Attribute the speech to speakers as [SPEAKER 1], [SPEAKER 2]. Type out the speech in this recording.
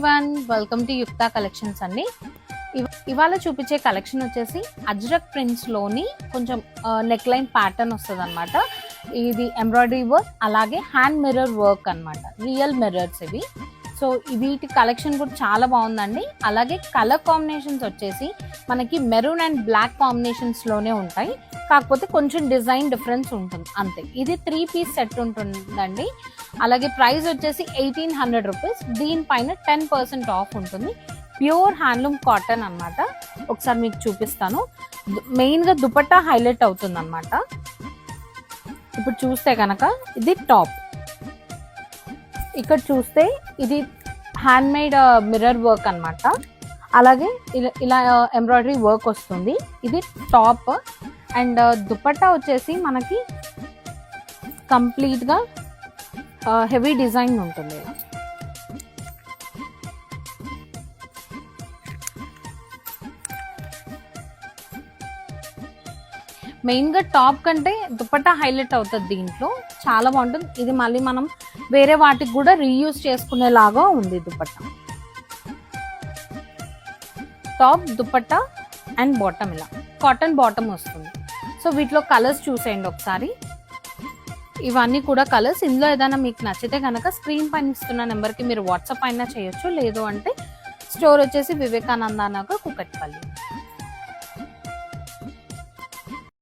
[SPEAKER 1] Everyone, welcome to Yukta collections అండి. ఇవాళ చూపించే కలెక్షన్ వచ్చేసి అజ్రక్ ప్రింట్స్ లోని కొంచెం నెక్ లైన్ ప్యాటర్న్ వస్తుంది అనమాట. ఇది ఎంబ్రాయిడరీ వర్క్, అలాగే హ్యాండ్ మిర్రర్ వర్క్ అనమాట, రియల్ మిర్రర్స్ ఇవి. సో వీటి కలెక్షన్ కూడా చాలా బాగుందండి. అలాగే కలర్ కాంబినేషన్స్ వచ్చేసి మనకి మెరూన్ అండ్ బ్లాక్ కాంబినేషన్స్ లోనే ఉంటాయి, కాకపోతే కొంచెం డిజైన్ డిఫరెన్స్ ఉంటుంది అంతే. ఇది 3 పీస్ సెట్ ఉంటుందండి. అలాగే ప్రైస్ వచ్చేసి 1800 రూపీస్. దీనిపైన 10% ఆఫ్ ఉంటుంది. ప్యూర్ హ్యాండ్లూమ్ కాటన్ అన్నమాట. ఒకసారి మీకు చూపిస్తాను. మెయిన్గా దుపట్టా హైలైట్ అవుతుంది అనమాట. ఇప్పుడు చూస్తే కనుక ఇది టాప్, ఇక్కడ చూస్తే ఇది హ్యాండ్ మేడ్ మిర్రర్ వర్క్ అనమాట. అలాగే ఇలా ఎంబ్రాయిడరీ వర్క్ వస్తుంది. ఇది టాప్ అండ్ దుపట్టా వచ్చేసి మనకి కంప్లీట్గా హెవీ డిజైన్ ఉంటుంది. మెయిన్గా టాప్ కంటే దుపట్టా హైలైట్ అవుతుంది, దీంట్లో చాలా బాగుంటుంది. ఇది మళ్ళీ మనం వేరే వాటికి కూడా రీయూజ్ చేసుకునేలాగా ఉంది dupatta. Top, dupatta and bottom ఇలా కాటన్ బాటమ్ వస్తుంది. సో వీటిలో కలర్స్ చూసేయండి ఒకసారి. ఇవన్నీ కూడా కలర్స్. ఇందులో ఏదైనా మీకు నచ్చితే కనుక స్క్రీన్ పైన ఇస్తున్న నెంబర్కి మీరు వాట్సాప్ అయినా చేయొచ్చు, లేదు అంటే స్టోర్ వచ్చేసి వివేకానంద నగర్, కుకట్పల్లి.